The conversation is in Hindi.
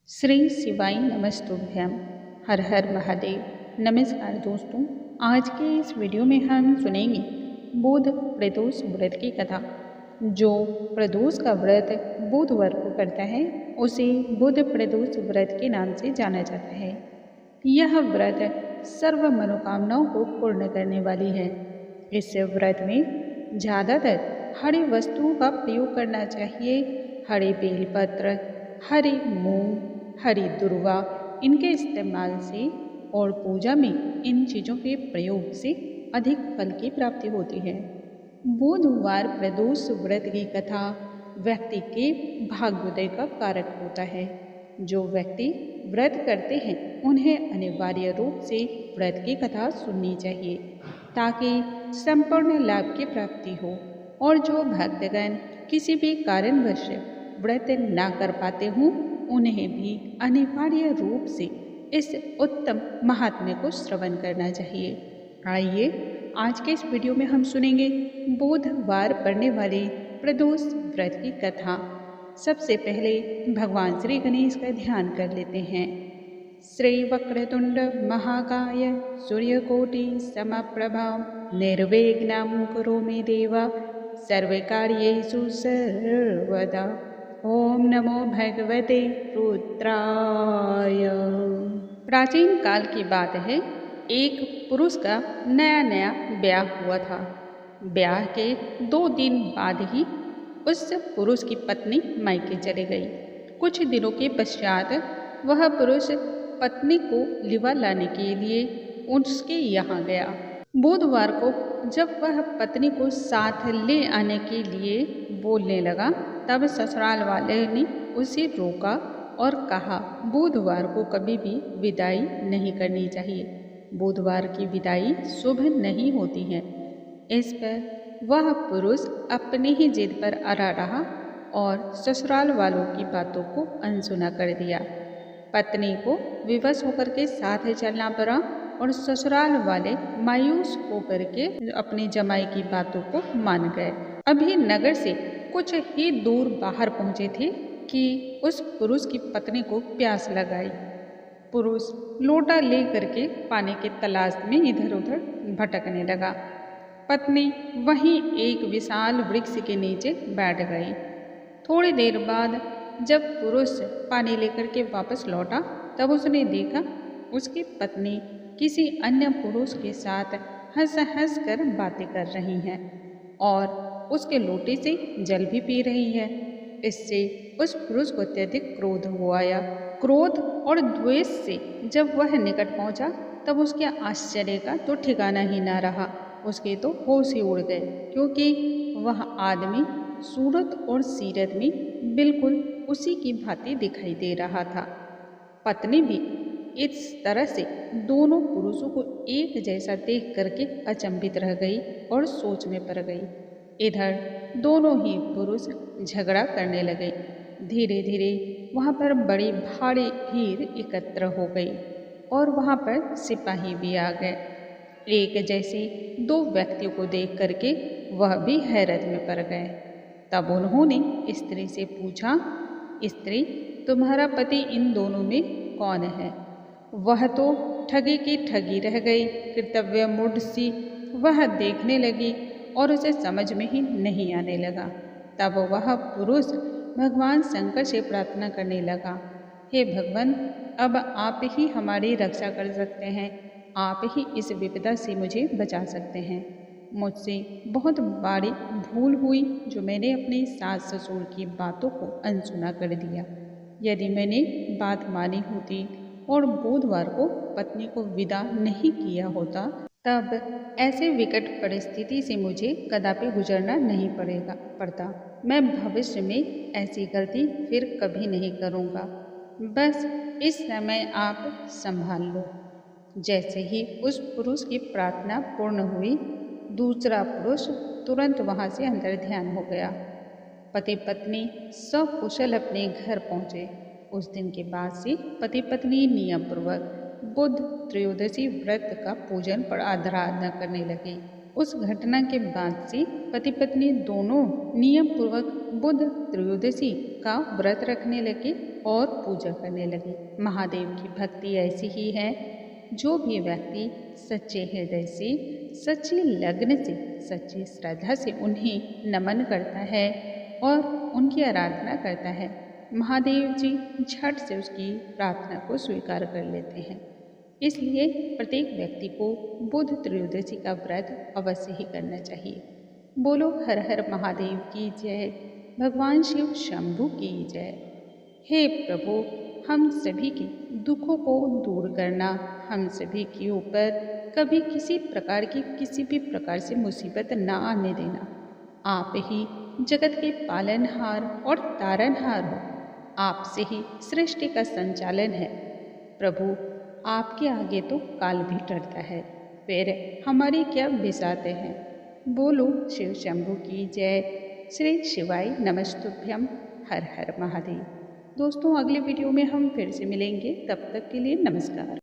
श्री शिवाय नमस्तुभ्यम। हर हर महादेव। नमस्कार दोस्तों, आज के इस वीडियो में हम सुनेंगे बुध प्रदोष व्रत की कथा। जो प्रदोष का व्रत बुधवार को करता है उसे बुध प्रदोष व्रत के नाम से जाना जाता है। यह व्रत सर्व मनोकामनाओं को पूर्ण करने वाली है। इस व्रत में ज़्यादातर हरी वस्तुओं का प्रयोग करना चाहिए। हरे बेलपत्र, हरी मूंग, हरी दुर्वा, इनके इस्तेमाल से और पूजा में इन चीज़ों के प्रयोग से अधिक फल की प्राप्ति होती है। बुधवार प्रदोष व्रत की कथा व्यक्ति के भाग्योदय का कारक होता है। जो व्यक्ति व्रत करते हैं उन्हें अनिवार्य रूप से व्रत की कथा सुननी चाहिए ताकि संपूर्ण लाभ की प्राप्ति हो। और जो भक्तगण किसी भी कारणवश व्रत ना कर पाते हों उन्हें भी अनिवार्य रूप से इस उत्तम महात्म्य को श्रवण करना चाहिए। आइए आज के इस वीडियो में हम सुनेंगे बुधवार पड़ने वाले प्रदोष व्रत की कथा। सबसे पहले भगवान श्री गणेश का ध्यान कर लेते हैं। श्री वक्रतुंड महाकाय सूर्यकोटि समप्रभा निर्विघ्नं कुरु मे देव सर्वकार्येषु सर्वदा। ओम नमो भगवते रुद्राय। प्राचीन काल की बात है, एक पुरुष का नया नया ब्याह हुआ था। ब्याह के 2 दिन बाद ही उस पुरुष की पत्नी मायके चली गई। कुछ दिनों के पश्चात वह पुरुष पत्नी को लिवा लाने के लिए उसके यहाँ गया। बुधवार को जब वह पत्नी को साथ ले आने के लिए बोलने लगा तब ससुराल वाले ने उसे रोका और कहा, बुधवार को कभी भी विदाई नहीं करनी चाहिए। बुधवार की विदाई शुभ नहीं होती है। इस पर वह पुरुष अपनी ही जिद पर अड़ा रहा और ससुराल वालों की बातों को अनसुना कर दिया। पत्नी को विवश होकर के साथ चलना पड़ा और ससुराल वाले मायूस होकर के अपने जमाई की बातों को मान गए। अभी नगर से कुछ ही दूर बाहर पहुंचे थे कि उस पुरुष की पत्नी को प्यास लगाई। पुरुष लोटा ले करके पानी के तलाश में इधर उधर भटकने लगा। पत्नी वहीं एक विशाल वृक्ष के नीचे बैठ गई। थोड़ी देर बाद जब पुरुष पानी लेकर के वापस लौटा तब उसने देखा उसकी पत्नी किसी अन्य पुरुष के साथ हंस हंस कर बातें कर रही हैं और उसके लोटे से जल भी पी रही है। इससे उस पुरुष को अत्यधिक क्रोध हो आया। क्रोध और द्वेष से जब वह निकट पहुंचा तब उसके आश्चर्य का तो ठिकाना ही ना रहा। उसके तो होश ही उड़ गए, क्योंकि वह आदमी सूरत और सीरत में बिल्कुल उसी की भांति दिखाई दे रहा था। पत्नी भी इस तरह से दोनों पुरुषों को एक जैसा देख करके अचंभित रह गई और सोच में पड़ गई। इधर दोनों ही पुरुष झगड़ा करने लगे। धीरे धीरे वहाँ पर बड़ी भारी भीड़ एकत्र हो गई और वहाँ पर सिपाही भी आ गए। एक जैसे 2 व्यक्तियों को देख करके वह भी हैरत में पड़ गए। तब उन्होंने स्त्री से पूछा, स्त्री, तुम्हारा पति इन दोनों में कौन है? वह तो ठगी की ठगी रह गई। कर्तव्य मूढ़ सी वह देखने लगी और उसे समझ में ही नहीं आने लगा। तब वह पुरुष भगवान शंकर से प्रार्थना करने लगा, हे भगवान, अब आप ही हमारी रक्षा कर सकते हैं। आप ही इस विपदा से मुझे बचा सकते हैं। मुझसे बहुत बड़ी भूल हुई जो मैंने अपने सास ससुर की बातों को अनसुना कर दिया। यदि मैंने बात मानी होती और बुधवार को पत्नी को विदा नहीं किया होता तब ऐसे विकट परिस्थिति से मुझे कदापि गुजरना नहीं पड़ता। मैं भविष्य में ऐसी गलती फिर कभी नहीं करूँगा। बस इस समय आप संभाल लो। जैसे ही उस पुरुष की प्रार्थना पूर्ण हुई, दूसरा पुरुष तुरंत वहाँ से अंतर ध्यान हो गया। पति पत्नी सकुशल अपने घर पहुँचे। उस दिन के बाद से पति पत्नी नियम पूर्वक बुध त्रयोदशी व्रत का पूजन पर आराधना करने लगे। उस घटना के बाद से पति पत्नी दोनों नियम पूर्वक बुध त्रयोदशी का व्रत रखने लगे और पूजा करने लगे। महादेव की भक्ति ऐसी ही है, जो भी व्यक्ति सच्चे हृदय से, सच्ची लगन से, सच्ची श्रद्धा से उन्हें नमन करता है और उनकी आराधना करता है, महादेव जी झट से उसकी प्रार्थना को स्वीकार कर लेते हैं। इसलिए प्रत्येक व्यक्ति को बुध त्रयोदशी का व्रत अवश्य ही करना चाहिए। बोलो हर हर महादेव की जय, भगवान शिव शंभू की जय। हे प्रभु, हम सभी के दुखों को दूर करना, हम सभी के ऊपर कभी किसी भी प्रकार से मुसीबत ना आने देना। आप ही जगत के पालनहार और तारनहार हो, आपसे ही सृष्टि का संचालन है। प्रभु, आपके आगे तो काल भी डरता है, फिर हमारी क्या बिसाते हैं। बोलो शिव शंभू की जय। श्री शिवाय नमस्तुभ्यम। हर हर महादेव। दोस्तों, अगले वीडियो में हम फिर से मिलेंगे, तब तक के लिए नमस्कार।